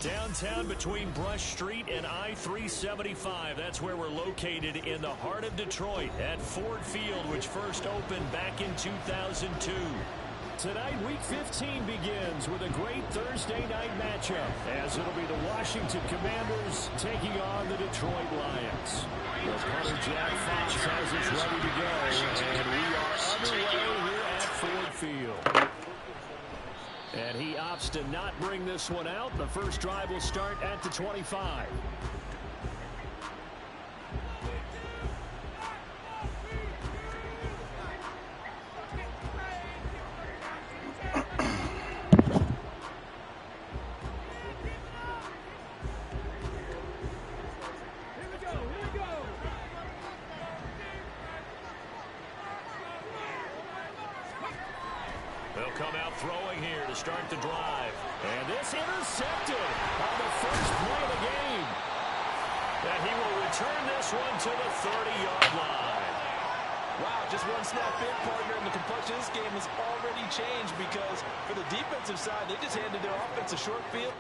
Downtown between Brush Street and I-375. That's where we're located in the heart of Detroit at Ford Field, which first opened back in 2002. Tonight, Week 15 begins with a great Thursday night matchup, as it'll be the Washington Commanders taking on the Detroit Lions. The punter Jack Fox has us ready to go, and we are underway here at Ford Field. And he opts to not bring this one out. The first drive will start at the 25. They'll come out throwing here to start the drive. And this intercepted on the first play of the game. And he will return this one to the 30-yard line. Wow, just one snap in, partner, and the complexion of this game has already changed because for the defensive side, they just handed their offense a short field.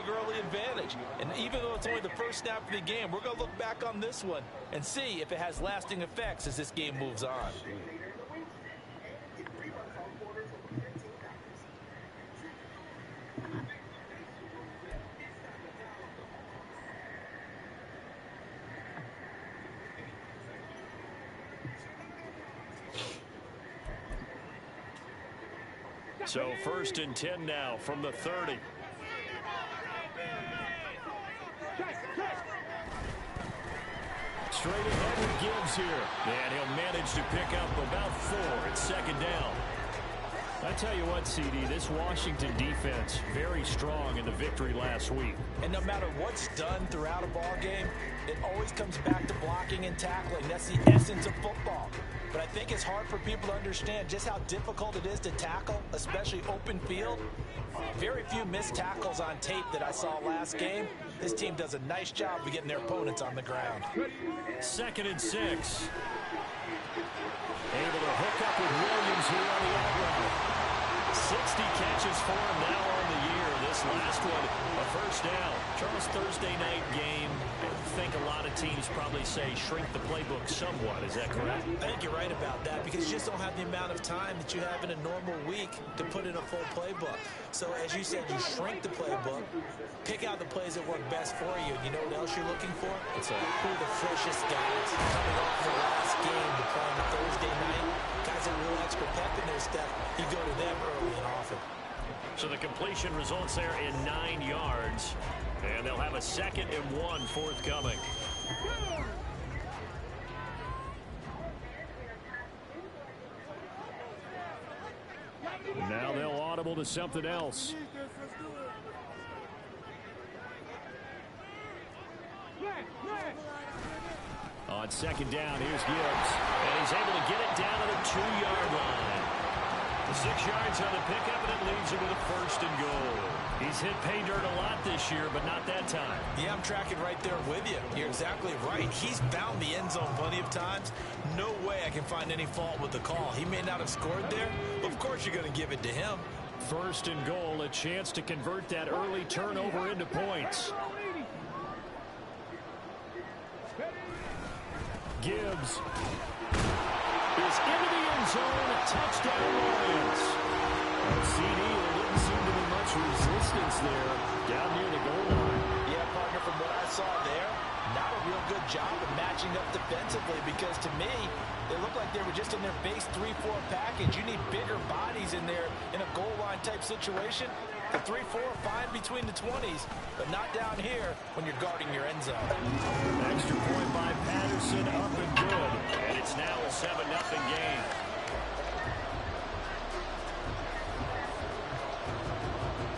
Early advantage, and even though it's only the first snap of the game, we're going to look back on this one and see if it has lasting effects as this game moves on. So 1st and 10 now from the 30. Straight ahead with Gibbs here. And he'll manage to pick up about 4. It's 2nd down. I tell you what, CD, this Washington defense, very strong in the victory last week. And no matter what's done throughout a ball game, it always comes back to blocking and tackling. That's the essence of football. But I think it's hard for people to understand just how difficult it is to tackle, especially open field. Very few missed tackles on tape that I saw last game. This team does a nice job of getting their opponents on the ground. 2nd and 6. Able to hook up with Williams here on the outrun. 60 catches for him now on the year. This last one, a first down. Charles, Thursday night game. I think a lot of teams probably say shrink the playbook somewhat. Is that correct? I think you're right about that because you just don't have the amount of time that you have in a normal week to put in a full playbook. So as you said, you shrink the playbook, pick out the plays that work best for you. And you know what else you're looking for? It's who are the freshest guys coming off the last game to play on Thursday night. Guys that real extra pep in their step, you go to them early and often. So the completion results there in 9 yards. And they'll have a 2nd and 1 forthcoming. Now they'll audible to something else. On 2nd down, here's Gibbs. And he's able to get it down to the 2-yard line. The 6 yards on the pickup, and it leads him to the 1st and goal. He's hit pay dirt a lot this year, but not that time. Yeah, I'm tracking right there with you. You're exactly right. He's found the end zone plenty of times. No way I can find any fault with the call. He may not have scored there, but of course you're going to give it to him. 1st and goal, a chance to convert that early turnover into points. Gibbs is into the end zone. Touchdown Lions. CD, there didn't seem to be much resistance there down near the goal line. Yeah, partner, from what I saw there, not a real good job of matching up defensively because to me, they looked like they were just in their base 3-4 package. You need bigger bodies in there in a goal line type situation. The 3-4 fine between the 20s, but not down here when you're guarding your end zone. Extra point by Patterson, up and good. And it's now a 7-0 game.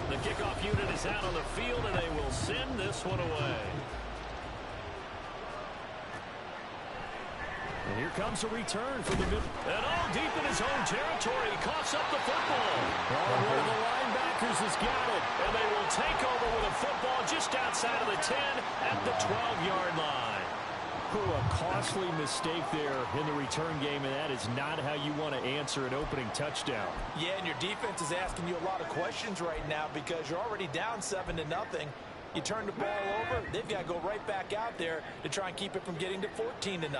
The kickoff unit is is out on the field, and they will send this one away. And here comes a return from the middle. And all deep in his own territory. He coughs up the football. And one of the linebackers has got it. And they will take over with a football just outside of the 10 at the 12-yard line. A costly mistake there in the return game, and that is not how you want to answer an opening touchdown. Yeah, and your defense is asking you a lot of questions right now because you're already down 7-0. You turn the ball over, they've got to go right back out there to try and keep it from getting to 14-0.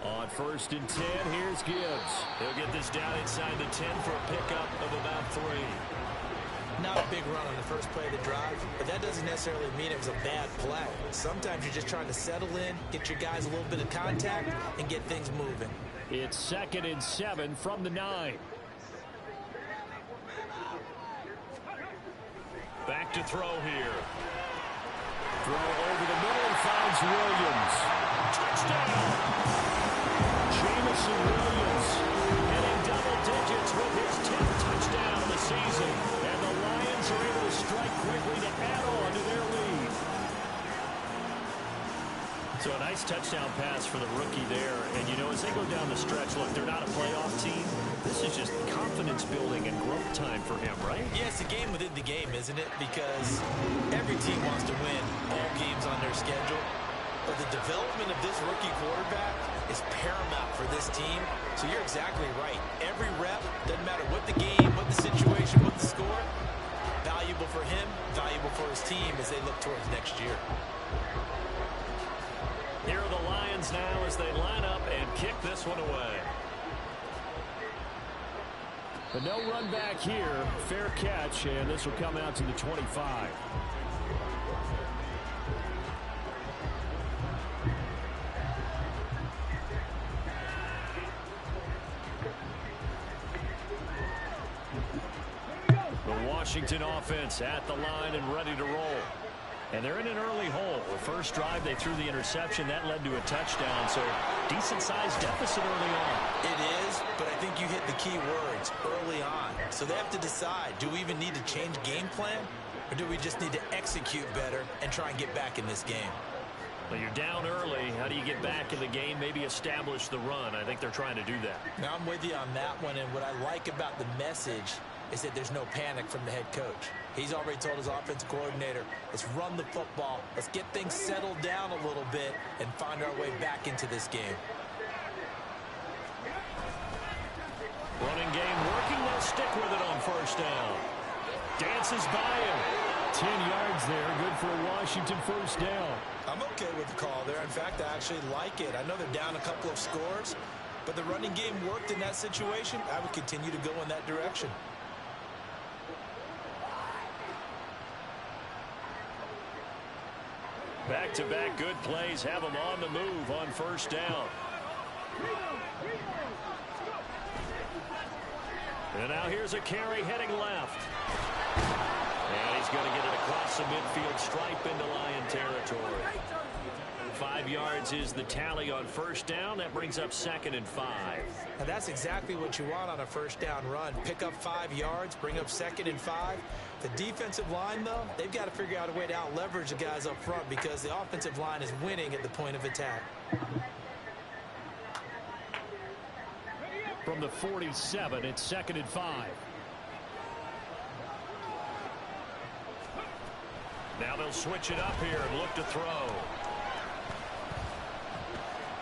On 1st and 10, here's Gibbs. He'll get this down inside the 10 for a pickup of about 3. Not a big run on the first play of the drive, but that doesn't necessarily mean it was a bad play. Sometimes you're just trying to settle in, get your guys a little bit of contact, and get things moving. It's 2nd and 7 from the 9. Back to throw here. Throw over the middle and finds Williams. Touchdown! Jameson Williams hitting double digits with his 10th touchdown of the season. And the Lions are able to strike quickly to add on to their lead. So a nice touchdown pass for the rookie there. And, you know, as they go down the stretch, look, they're not a playoff team. This is just confidence building and growth time for him, right? Yeah, it's a game within the game, isn't it? Because every team wants to win all games on their schedule. But the development of this rookie quarterback is paramount for this team. So you're exactly right. Every rep, doesn't matter what the game, what the situation, what the score, valuable for him, valuable for his team as they look towards next year. Here are the Lions now as they line up and kick this one away. But no run back here. Fair catch, and this will come out to the 25. The Washington offense at the line and ready to roll. And they're in an early hole. The first drive, they threw the interception. That led to a touchdown, so decent-sized deficit early on. It is, but I think you hit the key words, early on. So they have to decide, do we even need to change game plan, or do we just need to execute better and try and get back in this game? Well, you're down early. How do you get back in the game? Maybe establish the run. I think they're trying to do that. Now, I'm with you on that one, and what I like about the message is that there's no panic from the head coach. He's already told his offensive coordinator, let's run the football, let's get things settled down a little bit and find our way back into this game. Running game working, they'll stick with it on first down. Dances by him. 10 yards there, good for a Washington first down. I'm okay with the call there. In fact, I actually like it. I know they're down a couple of scores, but the running game worked in that situation. I would continue to go in that direction. Back-to-back good plays have them on the move on first down. And now here's a carry heading left. And he's going to get it across the midfield stripe into Lion territory. 5 yards is the tally on first down. That brings up 2nd and 5. Now that's exactly what you want on a first down run. Pick up 5 yards, bring up 2nd and 5. The defensive line, though, they've got to figure out a way to out-leverage the guys up front because the offensive line is winning at the point of attack. From the 47, it's 2nd and 5. Now they'll switch it up here and look to throw.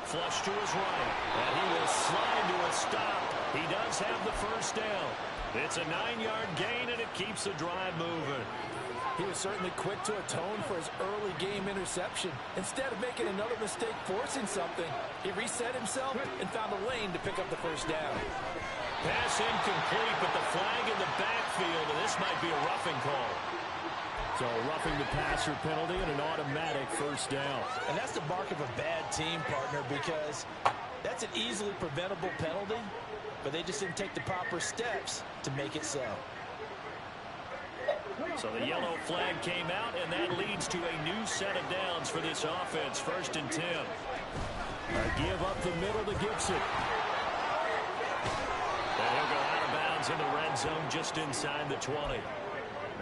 Flush to his right, and he will slide to a stop. He does have the first down. It's a 9-yard gain, and it keeps the drive moving. He was certainly quick to atone for his early game interception. Instead of making another mistake forcing something, he reset himself and found a lane to pick up the first down. Pass incomplete, but the flag in the backfield, and this might be a roughing call. So roughing the passer penalty and an automatic first down. And that's the mark of a bad team, partner, because that's an easily preventable penalty, but they just didn't take the proper steps to make it so. So the yellow flag came out, and that leads to a new set of downs for this offense. 1st and 10. A give up the middle to Gibson. And he'll go out of bounds Lions in the red zone just inside the 20.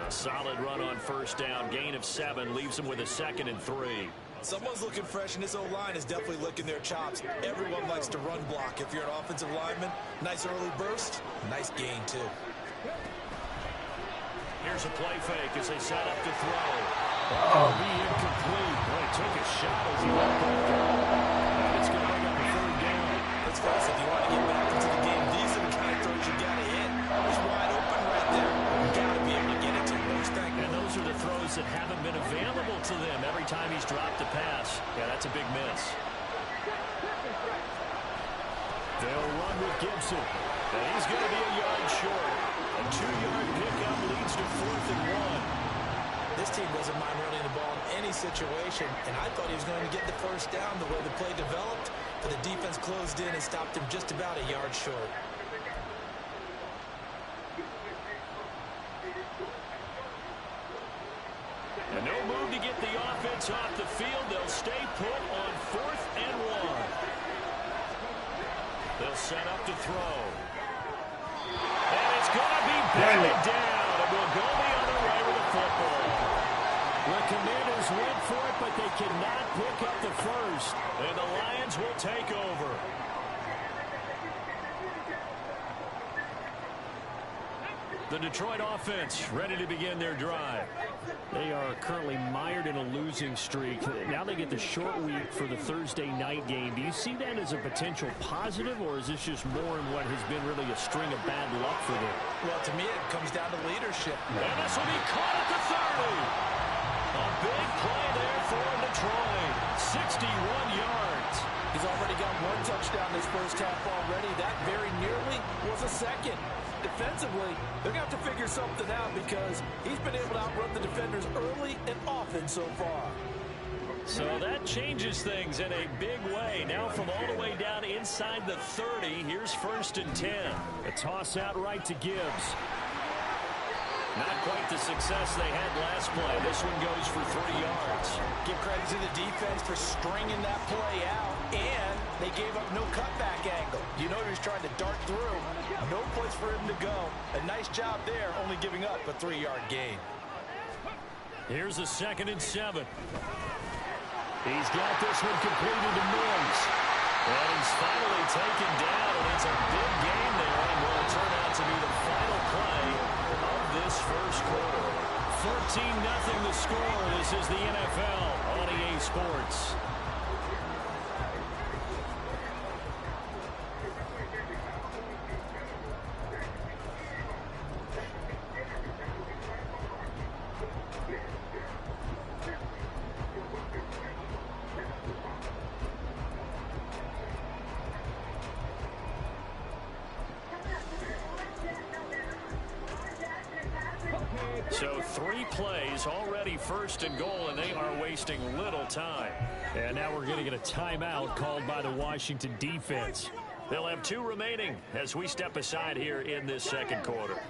A solid run on first down. Gain of 7 leaves them with a 2nd and 3. Someone's looking fresh, and this O-line is definitely licking their chops. Everyone likes to run block. If you're an offensive lineman, nice early burst, nice gain, too. Here's a play fake as they set up to throw. Oh, be incomplete. Boy, took a shot as he let that go. And it's going to bring up a 3rd down. Let's face it, if you want to get back into the game, these are the kind of throws you got to hit. He's wide open right there. You got to be able to get it to him. And those are the throws that haven't been available to them every time he's dropped a pass. Yeah, that's a big miss. They'll run with Gibson. And he's going to be a yard short. A 2-yard pickup leads to 4th and 1. This team doesn't mind running the ball in any situation, and I thought he was going to get the first down the way the play developed, but the defense closed in and stopped him just about a yard short. And no move to get the offense off the field. They'll stay put on 4th and 1. They'll set up to throw. And it's going to be batted down. And will go the other way with the football. The Commanders went for it, but they cannot pick up the first. And the Lions will take over. The Detroit offense ready to begin their drive. They are currently mired in a losing streak. Now they get the short week for the Thursday night game. Do you see that as a potential positive, or is this just more in what has been really a string of bad luck for them? Well, to me, it comes down to leadership. And this will be caught at the 30. A big play there for Detroit. 61 yards. He's already got 1 touchdown this first half already. That very nearly was a 2nd. Defensively, they're going to have to figure something out because he's been able to outrun the defenders early and often so far. So that changes things in a big way. Now from all the way down inside the 30, here's 1st and 10. A toss out right to Gibbs. Not quite the success they had last play. This one goes for 3 yards. Give credit to the defense for stringing that play out, and they gave up no cutback angle. You know he was trying to dart through. No place for him to go. A nice job there, only giving up a 3-yard gain. Here's a 2nd and 7. He's got this one completed to Mills. And he's finally taken down, and it's a big gain there, and will turn out to be the final play of this first quarter. 14-0 the score. This is the NFL on EA Sports. So 3 plays, already 1st and goal, and they are wasting little time. And now we're going to get a timeout called by the Washington defense. They'll have 2 remaining as we step aside here in this 2nd quarter.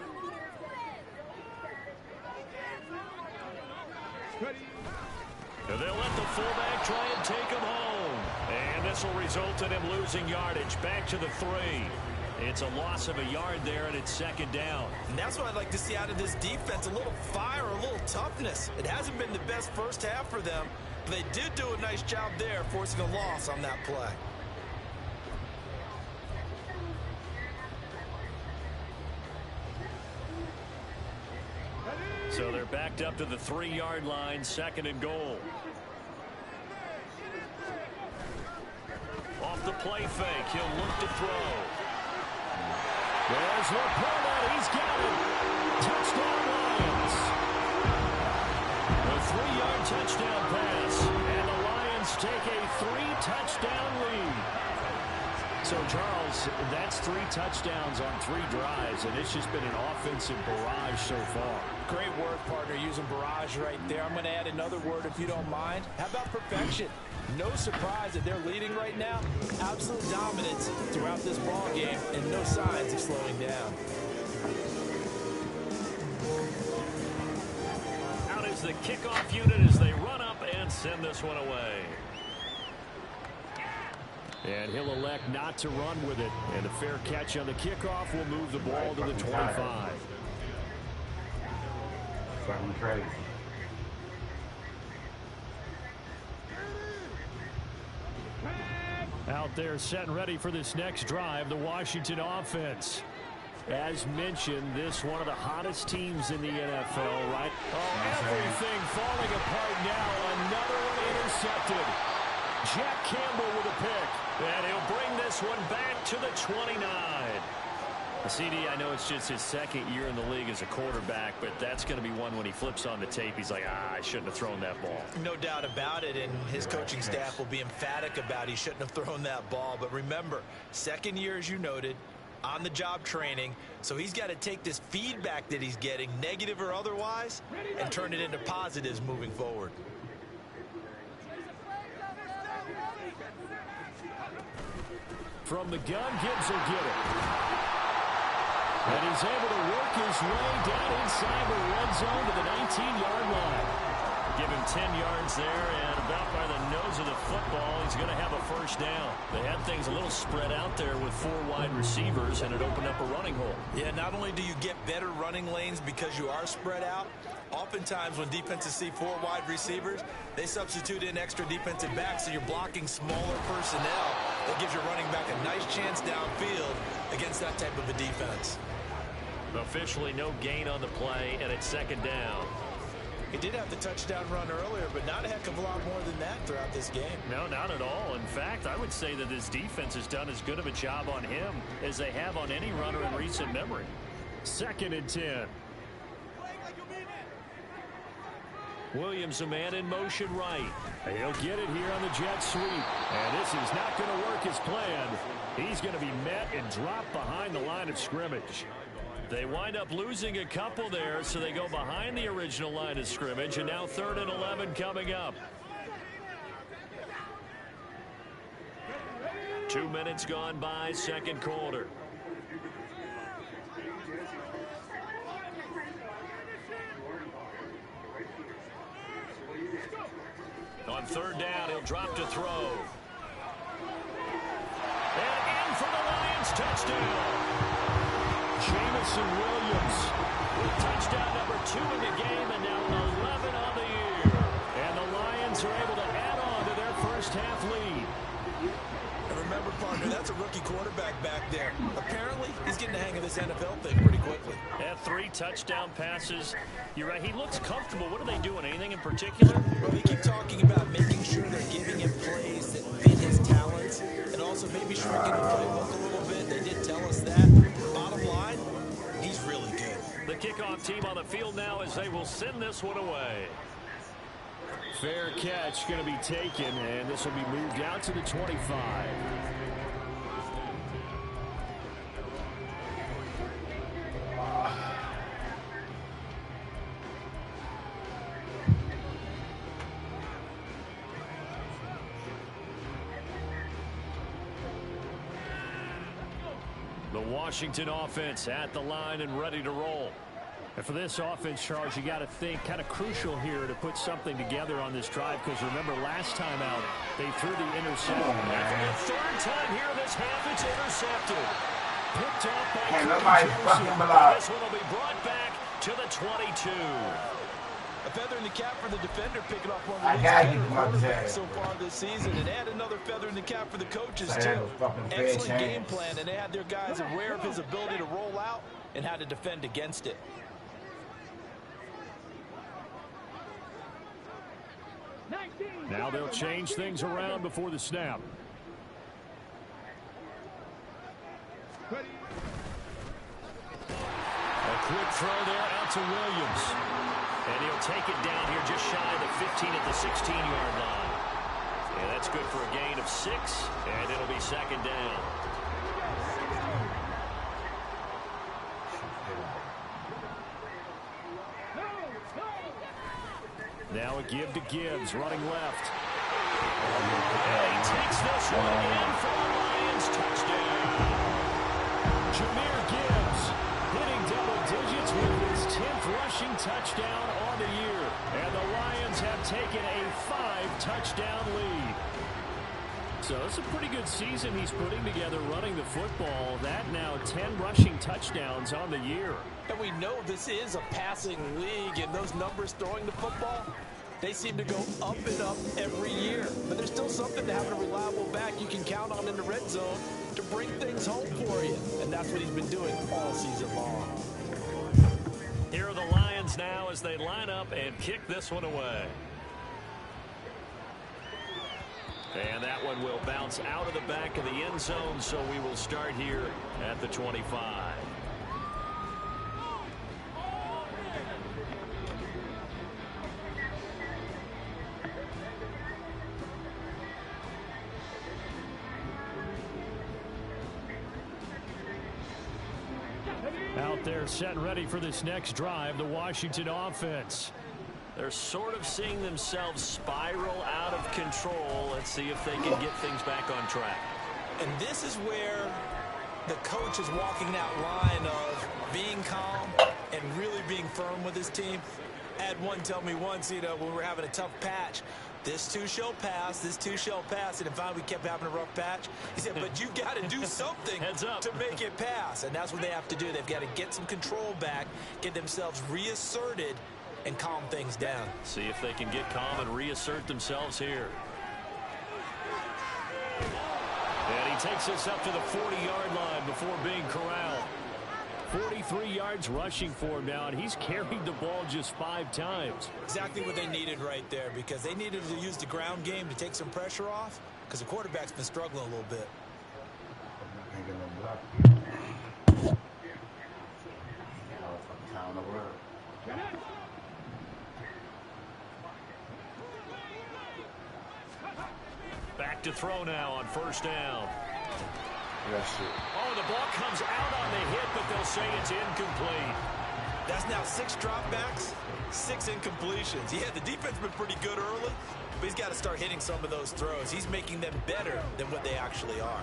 And they'll let the fullback try and take him home. And this will result in him losing yardage. Back to the 3. It's a loss of a yard there, and it's 2nd down. And that's what I'd like to see out of this defense, a little fire, a little toughness. It hasn't been the best first half for them, but they did do a nice job there, forcing a loss on that play. So they're backed up to the 3-yard line, 2nd and goal. Off the play fake, he'll look to throw. There's Laporta. He's got it. Touchdown Lions. A 3-yard touchdown pass. And the Lions take a 3-touchdown lead. So, Charles, that's 3 touchdowns on 3 drives, and it's just been an offensive barrage so far. Great work, partner, using barrage right there. I'm going to add another word if you don't mind. How about perfection? No surprise that they're leading right now. Absolute dominance throughout this ball game and no signs of slowing down. Out is the kickoff unit as they run up and send this one away. And he'll elect not to run with it. And a fair catch on the kickoff will move the ball to the 25. Out there set and ready for this next drive, the Washington offense. As mentioned, this one of the hottest teams in the NFL, right? Oh, everything falling apart now. Another one intercepted. Jack Campbell with a pick. And he'll bring this one back to the 29. CD, I know it's just his second year in the league as a quarterback, but that's going to be one when he flips on the tape. He's like, I shouldn't have thrown that ball. No doubt about it, and his coaching staff will be emphatic about he shouldn't have thrown that ball. But remember, second year, as you noted, on-the-job training, so he's got to take this feedback that he's getting, negative or otherwise, and turn it into positives moving forward. From the gun, Gibbs will get it. And he's able to work his way down inside the red zone to the 19-yard line. Give him 10 yards there, and about by the nose of the football, he's going to have a first down. They had things a little spread out there with 4 wide receivers, and it opened up a running hole. Yeah, not only do you get better running lanes because you are spread out, oftentimes when defenses see 4 wide receivers, they substitute in extra defensive backs, so you're blocking smaller personnel. That gives your running back a nice chance downfield against that type of a defense. Officially no gain on the play, and it's second down. He did have the touchdown run earlier, but not a heck of a lot more than that throughout this game. No, not at all. In fact, I would say that this defense has done as good of a job on him as they have on any runner in recent memory. 2nd and 10. Williams, a man in motion right. He'll get it here on the jet sweep. And this is not going to work as planned. He's going to be met and dropped behind the line of scrimmage. They wind up losing a couple there, so they go behind the original line of scrimmage, and now 3rd and 11 coming up. 2 minutes gone by, second quarter. On 3rd down, he'll drop to throw. And in for the Lions, touchdown. Jameson Williams with touchdown number 2 in the game, and now 11 on the year. And the Lions are able to add on to their first half lead. And remember, partner, that's a rookie quarterback back there. Apparently, he's getting the hang of this NFL thing pretty quickly. Had 3 touchdown passes. You're right, he looks comfortable. What are they doing? Anything in particular? Well, they keep talking about making sure they're giving him plays that fit his talents and also maybe shrinking the playbook a little bit. They did tell us that. Bottom line, he's really good. The kickoff team on the field now as they will send this one away. Fair catch going to be taken, and this will be moved out to the 25. The Washington offense at the line and ready to roll. And for this offense, Charles, you got to think kind of crucial here to put something together on this drive, because remember last time out they threw the interception. And for the 3rd time here in this half, it's intercepted. Picked up by Joseph. This one will be brought back to the 22. A feather in the cap for the defender, picking off one of the league's better quarterbacks so far this season, and add another feather in the cap for the coaches too. Excellent game plan, and they had their guys aware of his ability to roll out and how to defend against it. Now they'll change things around before the snap. A quick throw there out to Williams. And he'll take it down here just shy of the 15 at the 16-yard line. And that's good for a gain of 6, and it'll be 2nd down. Now a give to Gibbs, running left. And he takes this one in for the Lions touchdown. Jahmyr Gibbs hitting double digits with his 10th rushing touchdown on the year. And the Lions have taken a 5-touchdown lead. So it's a pretty good season he's putting together running the football. That now 10 rushing touchdowns on the year. And we know this is a passing league, and those numbers throwing the football, they seem to go up and up every year. But there's still something to having a reliable back you can count on in the red zone to bring things home for you. And that's what he's been doing all season long. Here are the Lions now as they line up and kick this one away. And that one will bounce out of the back of the end zone, so we will start here at the 25. Out there set and ready for this next drive, the Washington offense. They're sort of seeing themselves spiral out of control. Let's see if they can get things back on track. And this is where the coach is walking that line of being calm and really being firm with his team. I had one tell me once, when we were having a tough patch, this too shall pass, this too shall pass. And finally we kept having a rough patch. He said, but you've got to do something to make it pass. And that's what they have to do. They've got to get some control back, get themselves reasserted, and calm things down. See if they can get calm and reassert themselves here. And he takes us up to the 40-yard line before being corralled. 43 yards rushing for him now, and he's carried the ball just 5 times. Exactly what they needed right there, because they needed to use the ground game to take some pressure off, because the quarterback's been struggling a little bit. Back to throw now on first down. Oh, the ball comes out on the hit, but they'll say it's incomplete. That's now 6 dropbacks, 6 incompletions. Yeah, the defense been pretty good early, but he's got to start hitting some of those throws. He's making them better than what they actually are.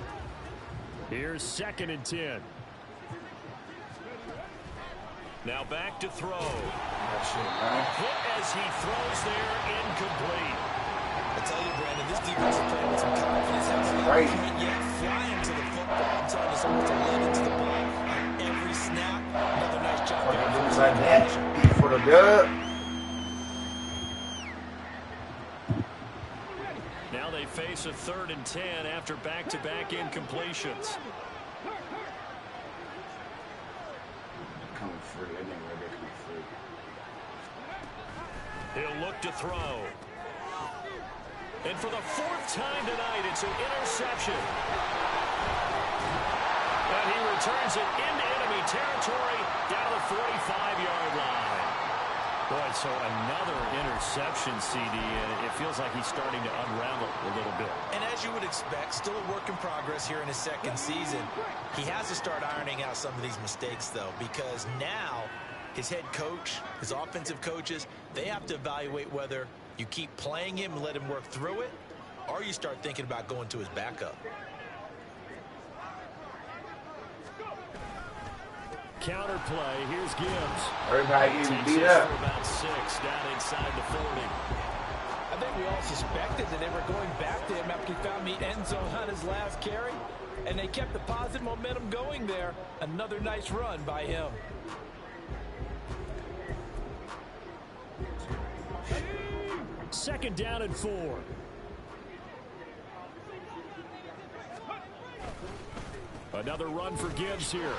Here's 2nd and 10. Now back to throw. Hit as he throws there, incomplete. I tell you, Brandon, this defense is playing with some confidence. Hasn't yet flying to the football. I'm telling you, it's almost 11 to the ball on every snap. Another nice job there. For the dub. Now they face a 3rd and 10 after back-to-back incompletions. Coming free. I think they're coming free. He'll look to throw. And for the 4th time tonight, it's an interception. And he returns it into enemy territory down to the 45-yard line. Boy, so another interception, CD, and it feels like he's starting to unravel a little bit. And as you would expect, still a work in progress here in his 2nd season. He has to start ironing out some of these mistakes, though, because now his head coach, his offensive coaches, they have to evaluate whether you keep playing him and let him work through it, or you start thinking about going to his backup. Counter play. Here's Gibbs. Everybody getting beat up. About 6 down inside the 40. I think we all suspected that they were going back to him after he found the end zone on his last carry, and they kept the positive momentum going there. Another nice run by him. Second down and 4. Another run for Gibbs here.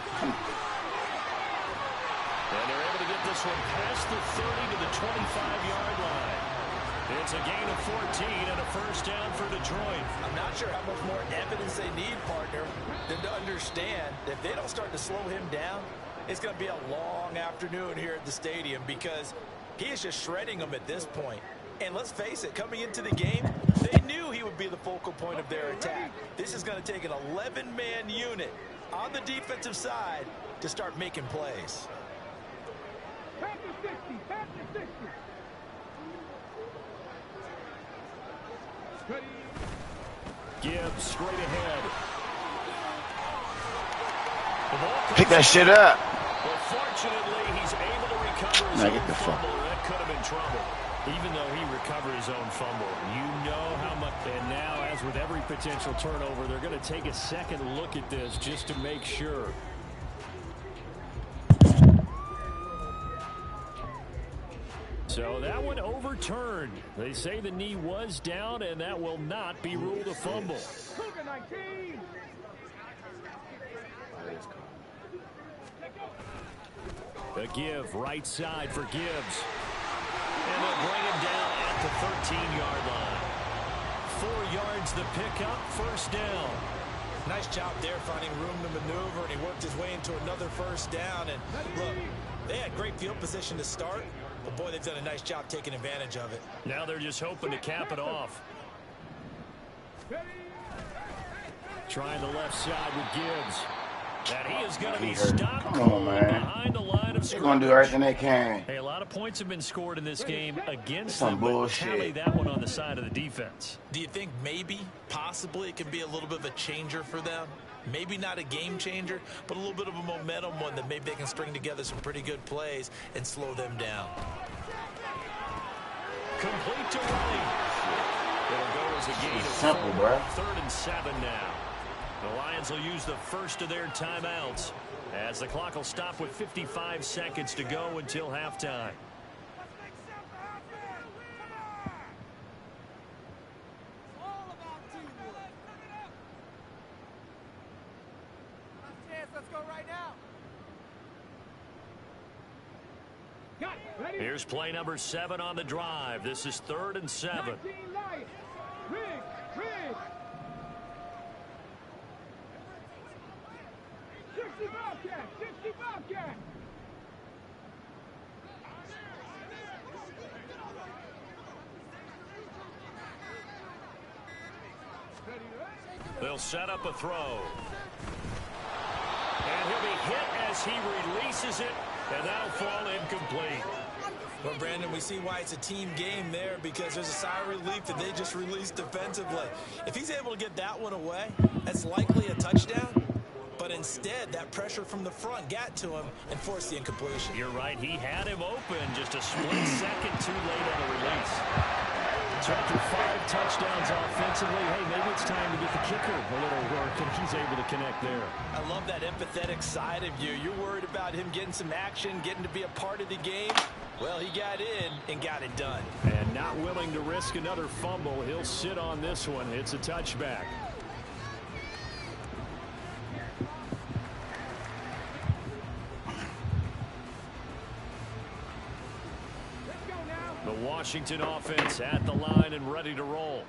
And they're able to get this one past the 30 to the 25-yard line. It's a gain of 14 and a first down for Detroit. I'm not sure how much more evidence they need, partner, than to understand that if they don't start to slow him down, it's going to be a long afternoon here at the stadium, because he is just shredding them at this point. And let's face it, coming into the game, they knew he would be the focal point of their attack. This is going to take an 11-man unit on the defensive side to start making plays. Gibbs straight ahead. Pick that shit up. Well, fortunately, he's able to recover his own fumble. That could have been trouble. Even though he recovered his own fumble, you know how much. And now, as as with every potential turnover, they're going to take a second look at this just to make sure. So that one overturned. They say the knee was down, and that will not be ruled a fumble. A give, right side for Gibbs. And they'll bring him down at the 13-yard line. 4 yards the pickup, first down. Nice job there finding room to maneuver, and he worked his way into another first down. And look, they had great field position to start, but boy, they've done a nice job taking advantage of it. Now they're just hoping to cap it off. Trying the left side with Gibbs. And he is going to be stopped behind the line of scrimmage. They're going to do everything they can. Hey, a lot of points have been scored in this game against some them, bullshit. but tally that one on the side of the defense. Do you think maybe, possibly, it can be a little bit of a changer for them? Maybe not a game changer, but a little bit of a momentum one that maybe they can string together some pretty good plays and slow them down. Complete to Riley. It'll go as a gain of simple, bro. 3rd and 7 now. The Lions will use the first of their timeouts as the clock will stop with 55 seconds to go until halftime. Let's go right now. Here's play number 7 on the drive. This is 3rd and 7. They'll set up a throw. And he'll be hit as he releases it, and that'll fall incomplete. Well, Brandon, we see why it's a team game there, because there's a sigh of relief that they just released defensively. If he's able to get that one away, that's likely a touchdown. But instead, that pressure from the front got to him and forced the incompletion. You're right. He had him open just a split second too late on the release. So after 5 touchdowns offensively, hey, maybe it's time to get the kicker a little work, and he's able to connect there. I love that empathetic side of you. You're worried about him getting some action, getting to be a part of the game. Well, he got in and got it done. And not willing to risk another fumble. He'll sit on this one. It's a touchback. The Washington offense at the line and ready to roll.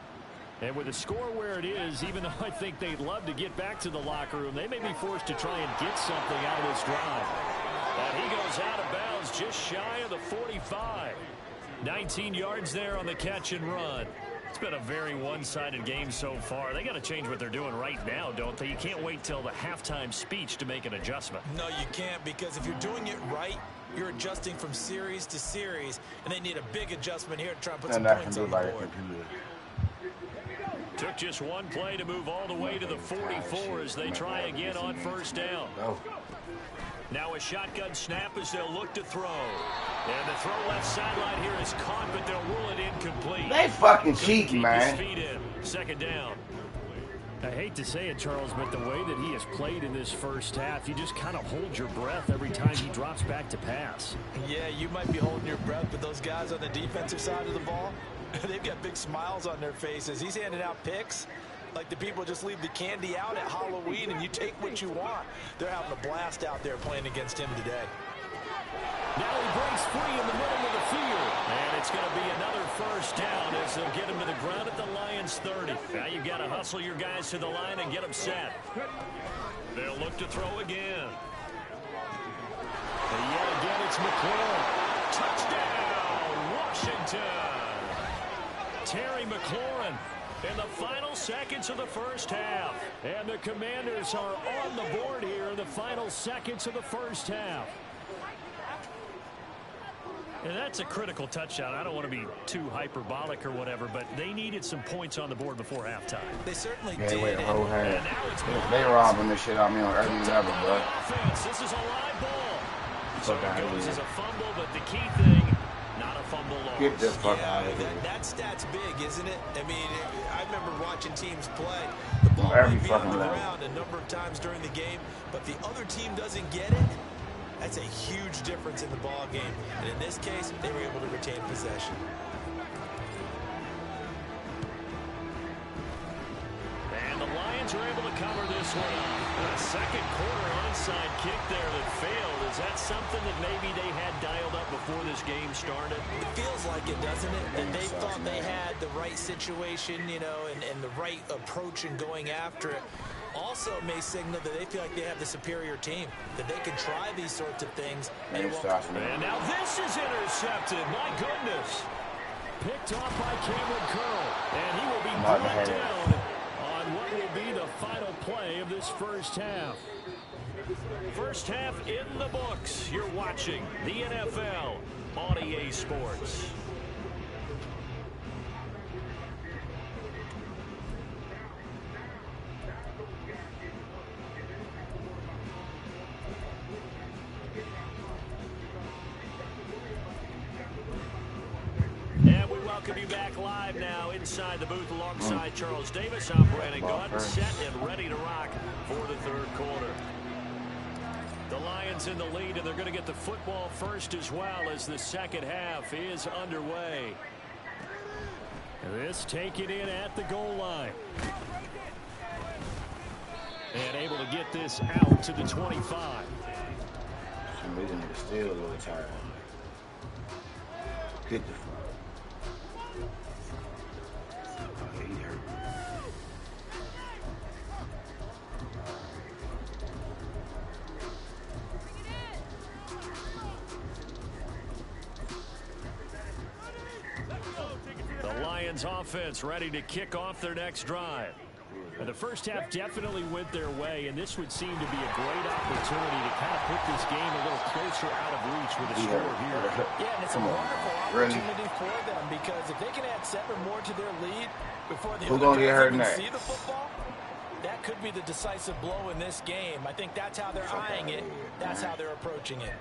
And with the score where it is, even though I think they'd love to get back to the locker room, they may be forced to try and get something out of this drive. And he goes out of bounds just shy of the 45. 19 yards there on the catch and run. It's been a very one-sided game so far. They got to change what they're doing right now, don't they? You can't wait till the halftime speech to make an adjustment. No, you can't, because if you're doing it right, you're adjusting from series to series, and they need a big adjustment here to try and put some points on the board. Took just one play to move all the way to the 44 as they try again on first down. Now a shotgun snap as they'll look to throw. And the throw left sideline here is caught, but they'll rule it incomplete. They fucking cheating, man. Feet in. 2nd down. I hate to say it, Charles, but the way that he has played in this first half, you just kind of hold your breath every time he drops back to pass. Yeah, you might be holding your breath, but those guys on the defensive side of the ball, they've got big smiles on their faces. He's handing out picks like the people just leave the candy out at Halloween and you take what you want. They're having a blast out there playing against him today. Now he breaks free in the middle of the field. And it's going to be another first down as they'll get him to the ground at the Lions 30. Now you've got to hustle your guys to the line and get them set. They'll look to throw again. And yet again, it's McLaurin. Touchdown, Washington. Terry McLaurin in the final seconds of the first half. And the Commanders are on the board here in the final seconds of the first half. And that's a critical touchdown. I don't want to be too hyperbolic or whatever, but they needed some points on the board before halftime. They certainly Yeah, did. wait a whole half. They robbing this shit on me on every level, bro. This is a live ball. So Fuck it out of goes here. as a fumble, but the key thing, not a fumble loss. Get the fuck Yeah, out of here. that stat's big, isn't it? I mean, I remember watching teams play. The ball Every might be on fucking the level. ground a number of times during the game, but the other team doesn't get it. That's a huge difference in the ball game. And in this case, they were able to retain possession. And the Lions are able to cover this one up. A second quarter onside kick there that failed. Is that something that maybe they had dialed up before this game started? It feels like it, doesn't it? That they thought they had the right situation, you know, and the right approach in going after it. Also may signal that they feel like they have the superior team, that they can try these sorts of things. And now this is intercepted. My goodness. Picked off by Cameron Curl. And he will be brought down on what will be the final play of this first half. First half in the books. You're watching the NFL on EA Sports. And we welcome you back live now inside the booth alongside Charles Davis. I'm Brandon Gaudin, set and ready to rock for the third quarter. The Lions in the lead, and they're going to get the football first as well as the second half is underway. This taken in at the goal line. And able to get this out to the 25. For some reason, they're still a little tired. Get the fuck. Oh, yeah, he hurt. The Lions offense ready to kick off their next drive. And the first half definitely went their way, and this would seem to be a great opportunity to kind of put this game a little closer out of reach with a score here. Yeah, and it's a wonderful opportunity for them, because if they can add 7 more to their lead before the other team even see the football, that could be the decisive blow in this game. I think that's how they're eyeing it. That's how they're approaching it.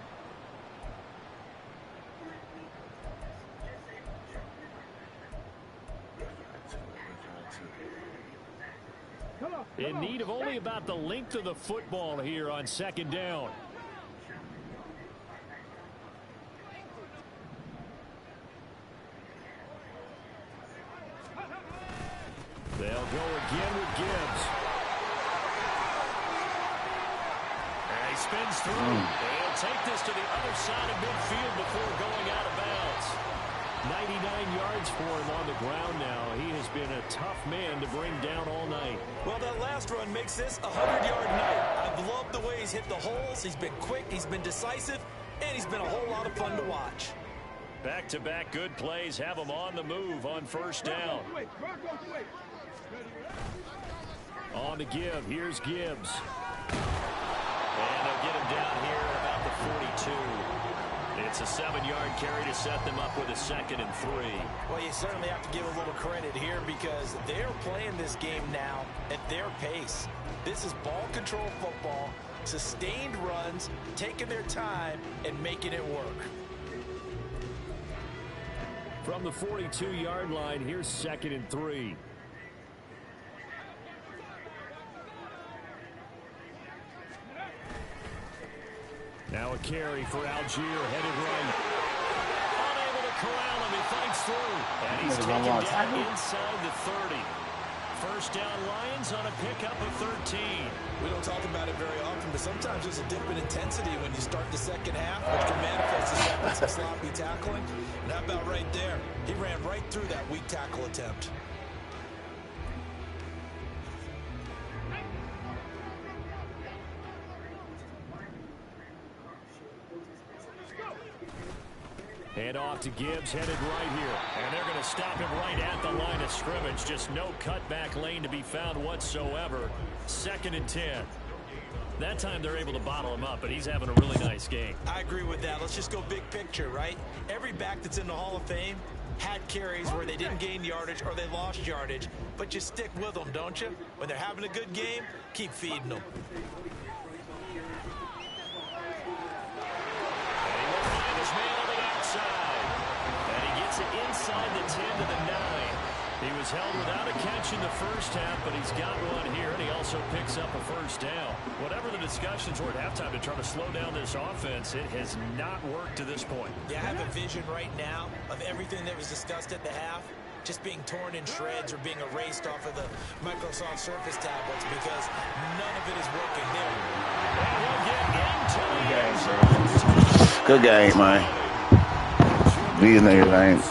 In need of only about the length of the football here on second down. They'll go again with Gibbs. And he spins through. They'll take this to the other side of midfield before going out of bounds. 99 yards for him on the ground now. He has been a tough man to bring down all night. Well, that last run makes this a 100-yard night. I've loved the way he's hit the holes. He's been quick, he's been decisive, and he's been a whole lot of fun to watch. Back-to-back good plays have him on the move on first down. On to give. Here's Gibbs. And they'll get him down here about the 42. It's a 7-yard carry to set them up with a 2nd and 3. Well, you certainly have to give a little credit here, because they're playing this game now at their pace. This is ball control football, sustained runs, taking their time, and making it work. From the 42-yard line, here's 2nd and 3. Now a carry for Algier, headed right. Unable to corral him, he fights through. And he's taken down inside the 30. First down Lions on a pickup of 13. We don't talk about it very often, but sometimes there's a dip in intensity when you start the second half, which can manifest itself in some sloppy tackling. And how about right there? He ran right through that weak tackle attempt. Hand off to Gibbs, headed right here. And they're going to stop him right at the line of scrimmage. Just no cutback lane to be found whatsoever. 2nd and 10. That time they're able to bottle him up, but he's having a really nice game. I agree with that. Let's just go big picture, right? Every back that's in the Hall of Fame had carries where they didn't gain yardage or they lost yardage, but you stick with them, don't you? When they're having a good game, keep feeding them. And he inside the 10 to the 9. He was held without a catch in the first half, but he's got one here, and he also picks up a first down. Whatever the discussions were at halftime to try to slow down this offense, it has not worked to this point. Yeah, I have a vision right now of everything that was discussed at the half just being torn in shreds or being erased off of the Microsoft Surface tablets because none of it is working there. Good game, man. These niggas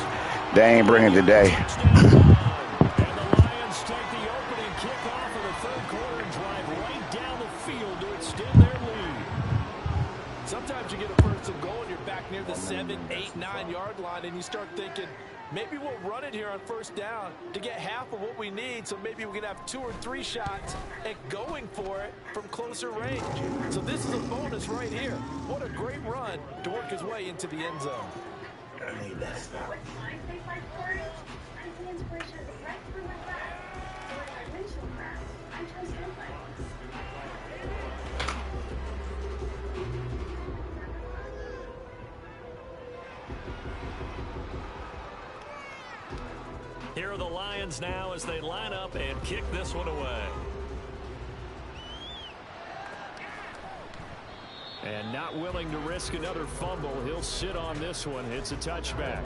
ain't bringing today. And the Lions take the opening kickoff of the third quarter and drive right down the field to extend their lead. Sometimes you get a first and goal and you're back near the 7, 8, 9 yard line and you start thinking, maybe we'll run it here on first down to get half of what we need, so maybe we can have 2 or 3 shots at going for it from closer range. So this is a bonus right here. What a great run to work his way into the end zone. Here are the Lions now as they line up and kick this one away. And not willing to risk another fumble, he'll sit on this one. It's a touchback.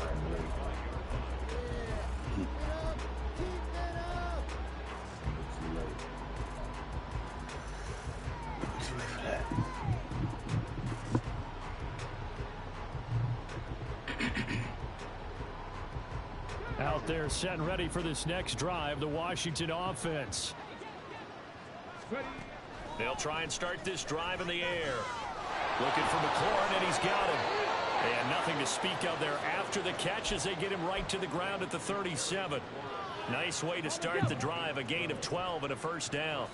Out there set and ready for this next drive, the Washington offense. They'll try and start this drive in the air. Looking for McLaurin, and he's got him. And nothing to speak of there after the catch as they get him right to the ground at the 37. Nice way to start the drive, a gain of 12 and a first down.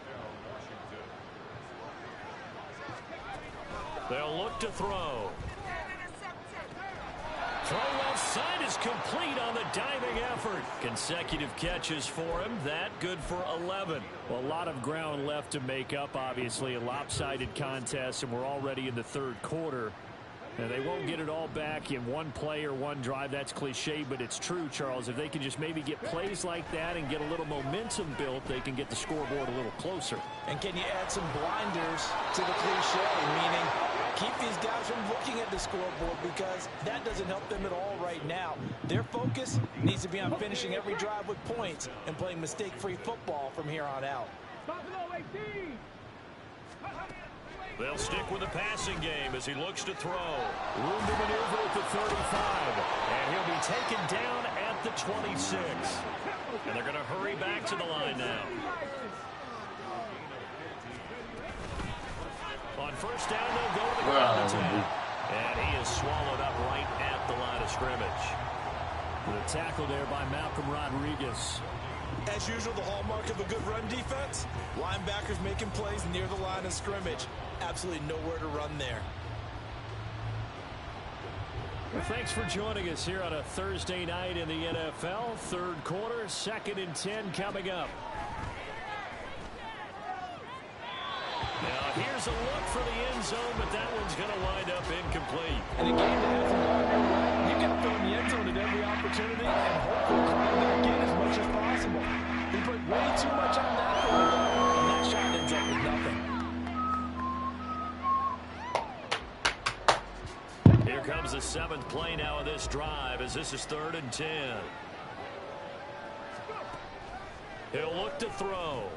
They'll look to throw. Throw left side is complete on the diving effort. Consecutive catches for him. That good for 11. Well, a lot of ground left to make up, obviously. A lopsided contest, and we're already in the third quarter. And they won't get it all back in one play or one drive. That's cliche, but it's true, Charles. If they can just maybe get plays like that and get a little momentum built, they can get the scoreboard a little closer. And can you add some blinders to the cliche, meaning keep these guys from looking at the scoreboard because that doesn't help them at all right now. Their focus needs to be on finishing every drive with points and playing mistake-free football from here on out. They'll stick with the passing game as he looks to throw. Room to maneuver at the 35. And he'll be taken down at the 26. And they're going to hurry back to the line now. On first down, they'll go to the ground attack. And he is swallowed up right at the line of scrimmage. The tackle there by Malcolm Rodriguez. As usual, the hallmark of a good run defense, linebackers making plays near the line of scrimmage. Absolutely nowhere to run there. Well, thanks for joining us here on a Thursday night in the NFL. Third quarter, 2nd and 10 coming up. Now, here's a look for the end zone, but that one's going to wind up incomplete. And a game that hasn't gone your way, you got to throw in the end zone at every opportunity and hopefully climb back in as much as possible. He put way too much on that throw, and that shot ends up with nothing. Here comes the 7th play now of this drive as this is 3rd and 10. He'll look to throw.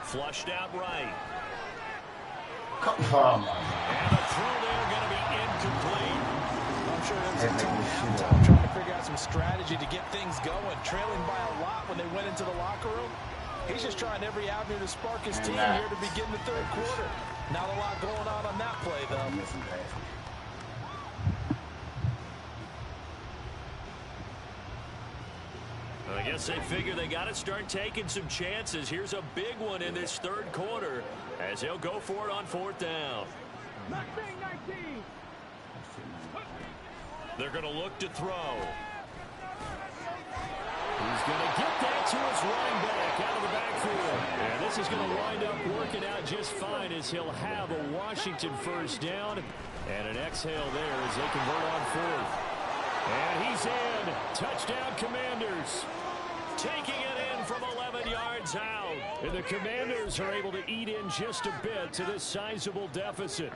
Flushed out right. Come on. And the throw there going to be incomplete. I'm sure it was a tough time trying to figure out some strategy to get things going. Trailing by a lot when they went into the locker room. He's just trying every avenue to spark his team here to begin the third quarter. Not a lot going on that play, though. I guess they figure they got to start taking some chances. Here's a big one in this third quarter as he'll go for it on 4th down. They're going to look to throw. He's going to get that to his running back out of the backfield. And this is going to wind up working out just fine as he'll have a Washington first down and an exhale there as they convert on 4th. And he's in. Touchdown, Commanders. Taking it in from 11 yards out. And the Commanders are able to eat in just a bit to this sizable deficit.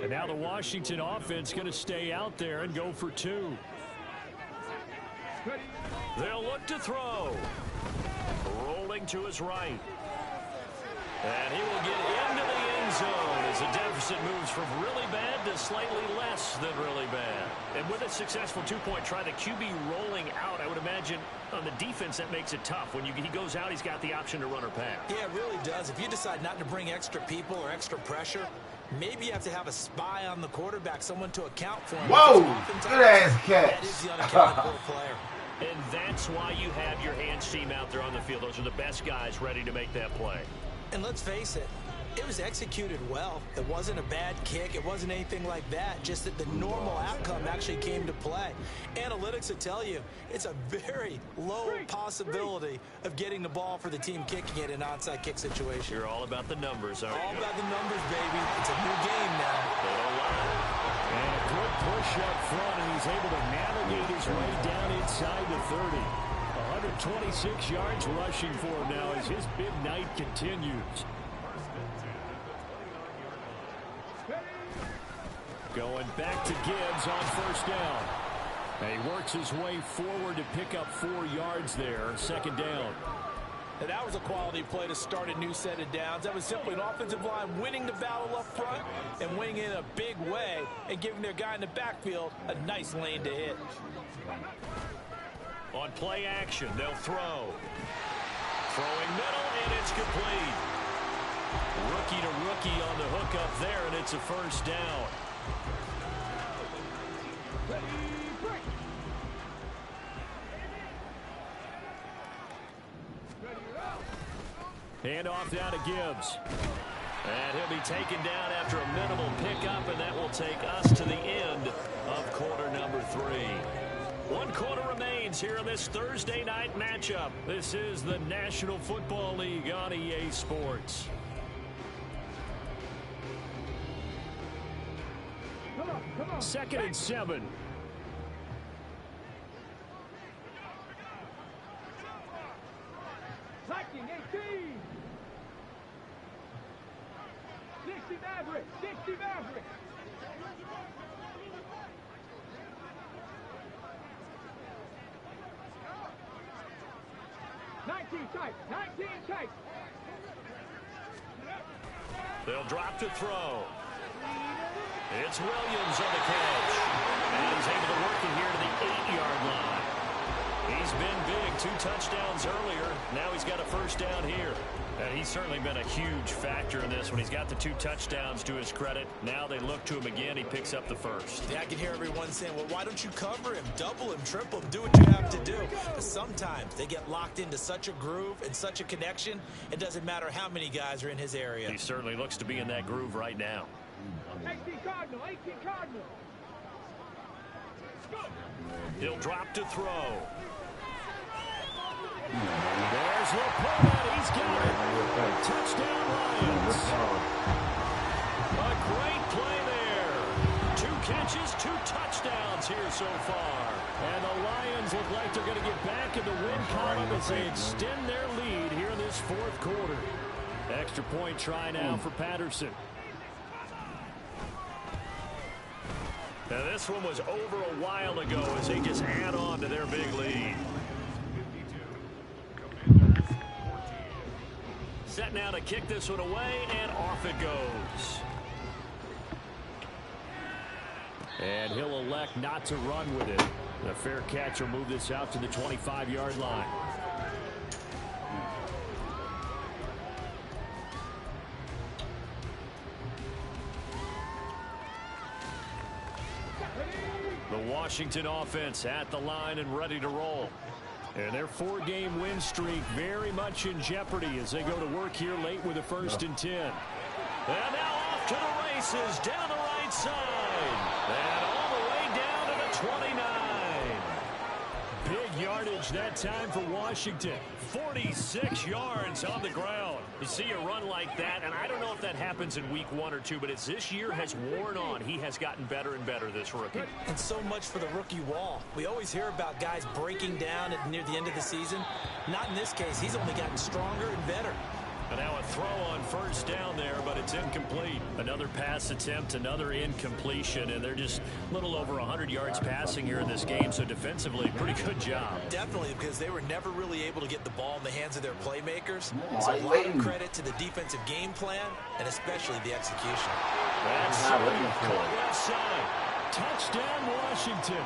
And now the Washington offense going to stay out there and go for 2. They'll look to throw. Rolling to his right. And he will get into the end zone as the deficit moves from really bad to slightly less than really bad. And with a successful 2-point try, the QB rolling out, I would imagine on the defense that makes it tough. When he goes out, he's got the option to run or pass. Yeah, it really does. If you decide not to bring extra people or extra pressure, maybe you have to have a spy on the quarterback, someone to account for him. Whoa! Good ass catch. That is the unaccounted for player. And that's why you have your hands team out there on the field. Those are the best guys ready to make that play. And let's face it, it was executed well. It wasn't a bad kick. It wasn't anything like that. Just that the normal outcome actually came to play. Analytics will tell you it's a very low possibility of getting the ball for the team kicking it in an onside kick situation. You're all about the numbers, aren't you? All about the numbers, baby. It's a new game now. And a good push up front, and he's able to navigate his way down inside the 30. 126 yards rushing for him now as his big night continues. Going back to Gibbs on first down. And he works his way forward to pick up 4 yards there. Second down. And that was a quality play to start a new set of downs. That was simply an offensive line winning the battle up front and winning in a big way and giving their guy in the backfield a nice lane to hit. On play action, they'll throw. Throwing middle, and it's complete. Rookie to rookie on the hook up there, and it's a first down. Hand off down to Gibbs. And he'll be taken down after a minimal pickup, and that will take us to the end of quarter number 3. 1 quarter remains here in this Thursday night matchup. This is the National Football League on EA Sports. Come on. 2nd and 7. Viking 18. 60 Maverick. 60 Maverick. They'll drop to throw. It's Williams on the catch. And he's able to work it here to the 8-yard line. He's been big. 2 touchdowns earlier. Now he's got a first down here. And he's certainly been a huge factor in this when he's got the 2 touchdowns to his credit. Now they look to him again. He picks up the first. Yeah, I can hear everyone saying, well, why don't you cover him, double him, triple him, do what you have to do. But sometimes they get locked into such a groove and such a connection, it doesn't matter how many guys are in his area. He certainly looks to be in that groove right now. 18 Cardinal, 18 Cardinal. He'll drop to throw. There's LaPorta. He's got it. Touchdown, Lions. A great play there. 2 catches, 2 touchdowns here so far. And the Lions look like they're going to get back in the win column as they extend their lead here in this 4th quarter. Extra point try now for Patterson. Now this one was over a while ago as they just add on to their big lead. Set now to kick this one away, and off it goes. And he'll elect not to run with it. The fair catch will move this out to the 25-yard line. The Washington offense at the line and ready to roll. And their 4-game win streak very much in jeopardy as they go to work here late with a 1st and 10. And now off to the races down the right side. And all the way down to the 29. Big yardage that time for Washington. 46 yards on the ground. You see a run like that, and I don't know if that happens in week 1 or 2, but as this year has worn on, he has gotten better and better, this rookie. And so much for the rookie wall. We always hear about guys breaking down near the end of the season. Not in this case. He's only gotten stronger and better. And now a throw on first down there, but it's incomplete. Another pass attempt, another incompletion, and they're just a little over 100 yards passing here in this game, so defensively, pretty good job. Definitely, because they were never really able to get the ball in the hands of their playmakers. So a lot of credit to the defensive game plan, and especially the execution. That's left side. Touchdown, Washington.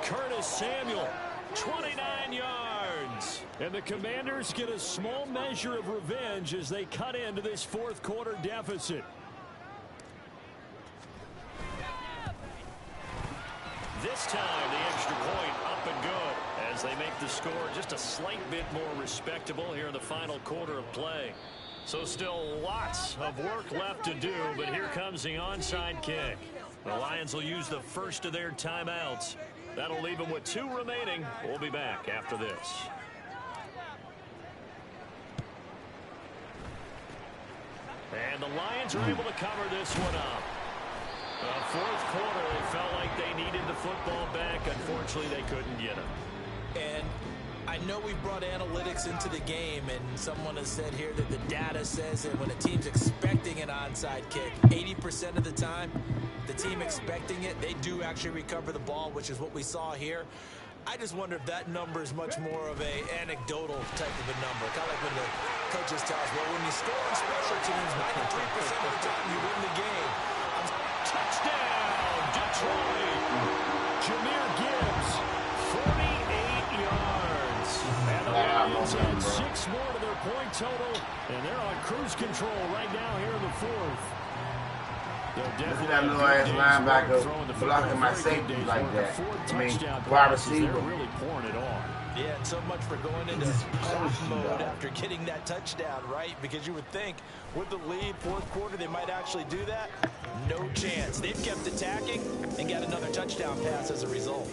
Curtis Samuel, 29 yards. And the Commanders get a small measure of revenge as they cut into this fourth quarter deficit. This time, the extra point up and good as they make the score just a slight bit more respectable here in the final quarter of play. So still lots of work left to do, but here comes the onside kick. The Lions will use the first of their timeouts. That'll leave them with 2 remaining. We'll be back after this. And the Lions are able to cover this one up. Fourth quarter, they felt like they needed the football back. Unfortunately, they couldn't get it. And I know we've brought analytics into the game, and someone has said here that the data says that when a team's expecting an onside kick, 80% of the time, the team expecting it, they do actually recover the ball, which is what we saw here. I just wonder if that number is much more of a anecdotal type of a number. Kind of like when the coaches tell us, well, when you score on special teams, 93% of the time you win the game. Touchdown, Detroit. Jahmyr Gibbs, 48 yards. And the Lions add 6 more to their point total, and they're on cruise control right now here in the fourth. Look at that little ass linebacker blocking my safety like that. I mean, wide receiver. They're really pouring it on. Yeah, and so much for going into off mode after getting that touchdown, right? Because you would think with the lead, fourth quarter, they might actually do that. No chance. They've kept attacking and got another touchdown pass as a result.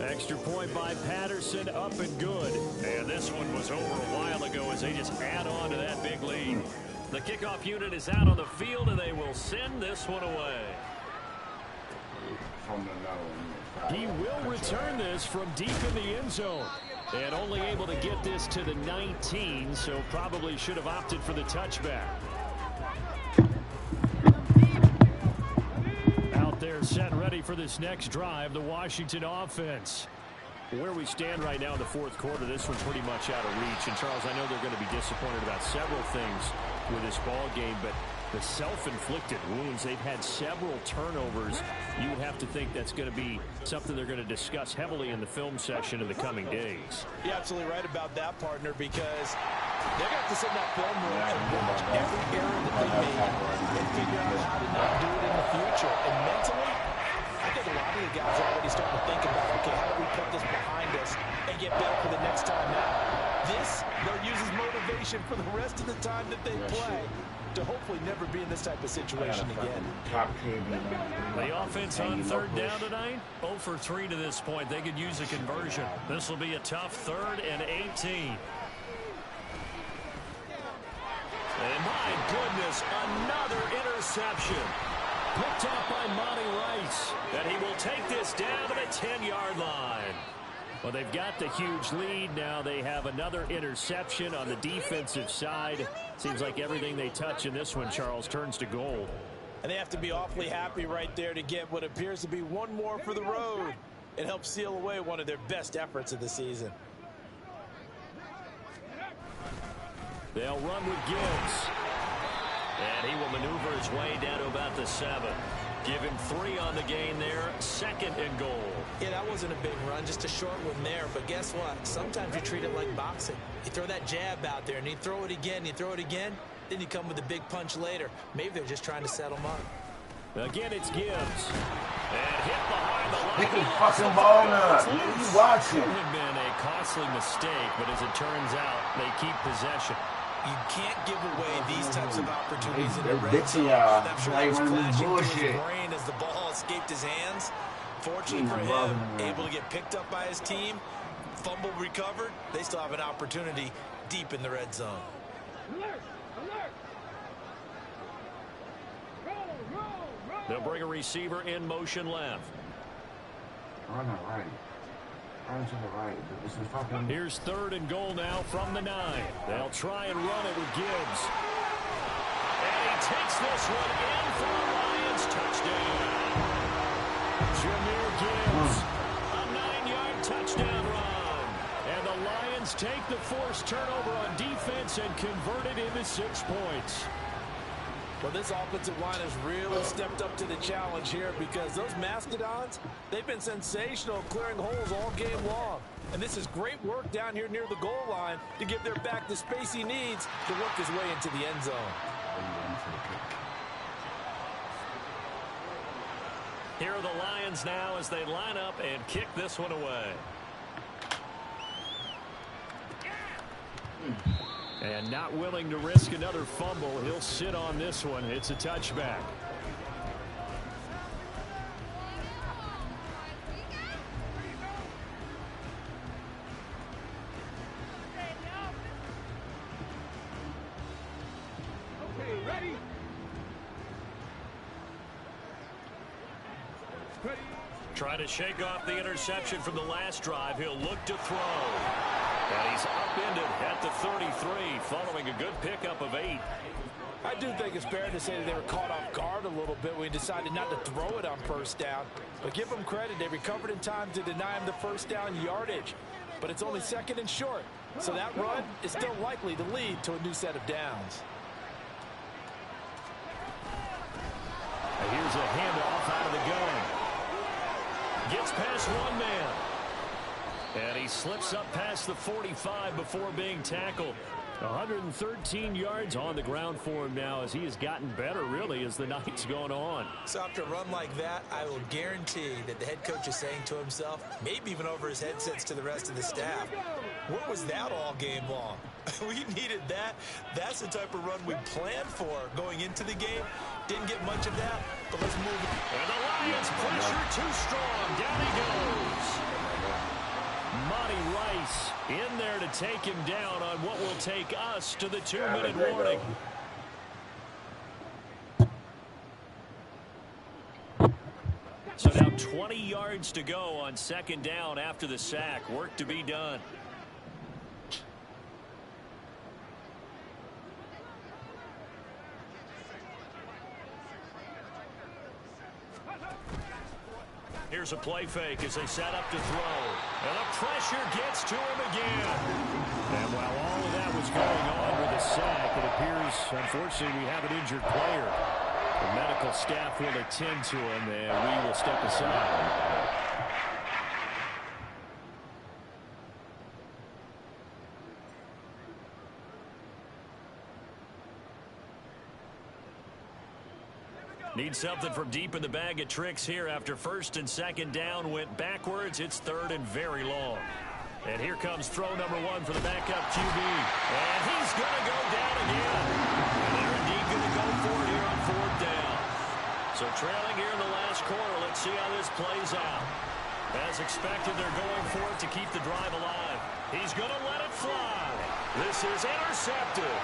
Extra point by Patterson, up and good. And this one was over a while ago as they just add on to that big lead. The kickoff unit is out on the field, and they will send this one away. He will return this from deep in the end zone. And only able to get this to the 19, so probably should have opted for the touchback. Out there set ready for this next drive, the Washington offense. Where we stand right now in the fourth quarter, this one's pretty much out of reach. And, Charles, I know they're going to be disappointed about several things with this ball game, but the self-inflicted wounds, they've had several turnovers. You would have to think that's going to be something they're going to discuss heavily in the film session in the coming days. You're absolutely right about that, partner, because they're going to have to sit in that film room and watch every error that they make and figure out how to not do it in the future. And mentally, I think a lot of the guys are already starting to think about, okay, how do we put this behind us and get better for the next time out? This, they'll use as motivation for the rest of the time that they play to hopefully never be in this type of situation again. The offense on third down tonight, 0 for 3 to this point. They could use a conversion. This will be a tough 3rd and 18. And my goodness, another interception. Picked up by Monty Rice. And he will take this down to the 10-yard line. Well, they've got the huge lead. Now they have another interception on the defensive side. Seems like everything they touch in this one, Charles, turns to gold. And they have to be awfully happy right there to get what appears to be one more for the road. It helps seal away one of their best efforts of the season. They'll run with Gibbs. And he will maneuver his way down to about the 7. Give him 3 on the gain there. 2nd and goal. Yeah, that wasn't a big run, just a short one there. But guess what? Sometimes you treat it like boxing. You throw that jab out there, and you throw it again, you throw it again, then you come with a big punch later. Maybe they're just trying to settle him up. Again, it's Gibbs. And hit behind the line. Pick his fucking ball up. You watching. It would have been a costly mistake, but as it turns out, they keep possession. You can't give away these types of opportunities in the red bitching zone. y'all. I'm sure Like he was one of these flashing through his bullshit. brain as the ball escaped his hands. Fortunately for him, able to get picked up by his team, fumble recovered. They still have an opportunity deep in the red zone. Alert! Alert! Roll, roll, roll! They'll bring a receiver in motion left. Run to the right. Run to the right. This is fucking... Here's 3rd and goal now from the 9. They'll try and run it with Gibbs. And he takes this one in for the Lions touchdown. Jahmyr Gibbs, a 9-yard touchdown run. And the Lions take the forced turnover on defense and convert it into 6 points. Well, this offensive line has really stepped up to the challenge here because those Mastodons, they've been sensational clearing holes all game long. And this is great work down here near the goal line to give their back the space he needs to work his way into the end zone. Here are the Lions now as they line up and kick this one away. And not willing to risk another fumble, he'll sit on this one. It's a touchback. Okay, ready? Ready? Try to shake off the interception from the last drive. He'll look to throw. And he's upended at the 33 following a good pickup of 8. I do think it's fair to say that they were caught off guard a little bit when he decided not to throw it on first down. But give them credit. They recovered in time to deny him the first down yardage. But it's only 2nd and short. So that run is still likely to lead to a new set of downs. And here's a handoff out of the gun. Gets past one man. And he slips up past the 45 before being tackled. 113 yards on the ground for him now as he has gotten better, really, as the night's gone on. So after a run like that, I will guarantee that the head coach is saying to himself, maybe even over his headsets to the rest of the staff, what was that all game long? We needed that. That's the type of run we planned for going into the game. Didn't get much of that, but let's move it. And the Lions pressure too strong. Down he goes. Monty Rice in there to take him down on what will take us to the 2-minute warning. So now 20 yards to go on 2nd down after the sack. Work to be done. Here's a play fake as they set up to throw. And the pressure gets to him again. And while all of that was going on with the sack, it appears, unfortunately, we have an injured player. The medical staff will attend to him, and we will step aside. Need something from deep in the bag of tricks here after 1st and 2nd down went backwards. It's 3rd and very long. And here comes throw number 1 for the backup QB. And he's going to go down again. And they're indeed going to go for it here on 4th down. So trailing here in the last quarter. Let's see how this plays out. As expected, they're going for it to keep the drive alive. He's going to let it fly. This is intercepted.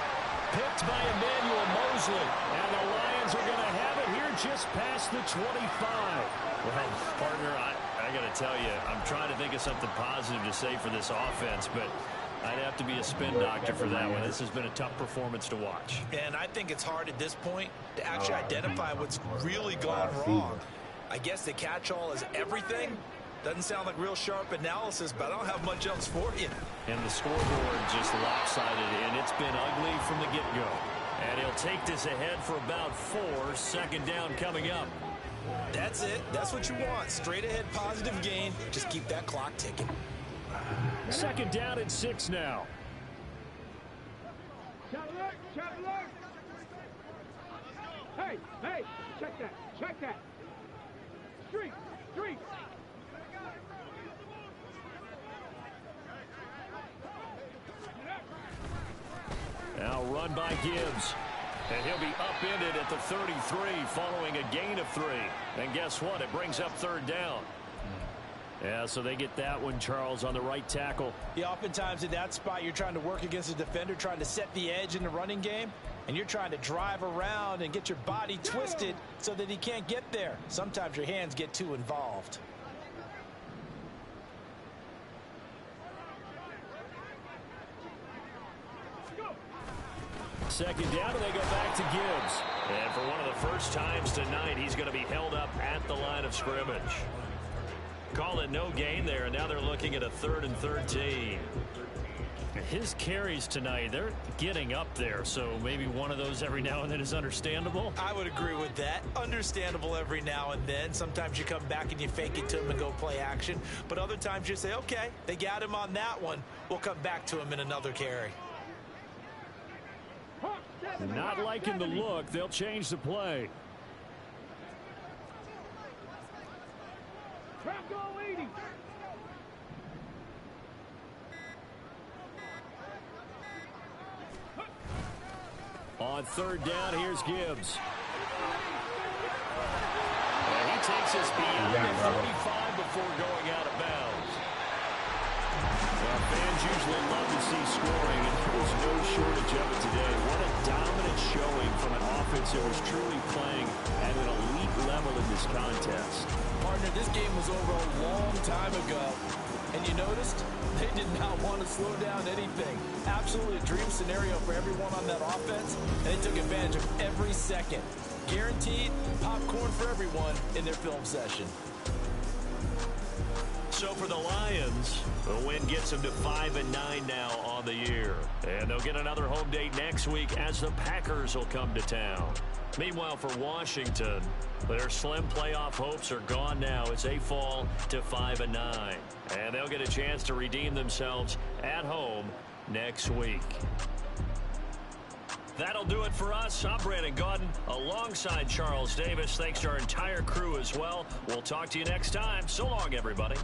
Picked by Emmanuel Mosley. And the Lions are going to have it here just past the 25. Well, partner, I got to tell you, I'm trying to think of something positive to say for this offense, but I'd have to be a spin doctor for that one. This has been a tough performance to watch. And I think it's hard at this point to actually identify what's really gone wrong. I guess the catch-all is everything. Doesn't sound like real sharp analysis, but I don't have much else for you. And the scoreboard just lopsided, and it's been ugly from the get-go. And he'll take this ahead for about 4. 2nd down coming up. That's it. That's what you want. Straight ahead positive gain. Just keep that clock ticking. 2nd down and 6 now. Shot alert! Shot alert! Hey! Hey! Check that! Check that! Street! Street! Now run by Gibbs. And he'll be upended at the 33 following a gain of 3. And guess what? It brings up 3rd down. Yeah, so they get that one, Charles, on the right tackle. Yeah, oftentimes in that spot, you're trying to work against a defender, trying to set the edge in the running game, and you're trying to drive around and get your body twisted so that he can't get there. Sometimes your hands get too involved. Second down, and they go back to Gibbs. And for one of the first times tonight, he's going to be held up at the line of scrimmage. Call it no gain there, and now they're looking at a 3rd and 13. His carries tonight, they're getting up there, so maybe one of those every now and then is understandable. I would agree with that. Understandable every now and then. Sometimes you come back and you fake it to him and go play action. But other times you say, okay, they got him on that one. We'll come back to him in another carry. Not liking the look. They'll change the play. Go 80. On 3rd down, here's Gibbs. And he takes us beyond the 45 before going out of bounds. Well, fans usually love to see scoring, and there was no shortage of it today. What a dominant showing from an offense that was truly playing at an elite level in this contest. Partner, this game was over a long time ago. And you noticed they did not want to slow down anything. Absolutely a dream scenario for everyone on that offense. And they took advantage of every second. Guaranteed popcorn for everyone in their film session. So for the Lions, the win gets them to 5-9 now on the year. And they'll get another home date next week as the Packers will come to town. Meanwhile, for Washington, their slim playoff hopes are gone now as they fall to 5-9. And they'll get a chance to redeem themselves at home next week. That'll do it for us. I'm Brandon Gaudin alongside Charles Davis. Thanks to our entire crew as well. We'll talk to you next time. So long, everybody.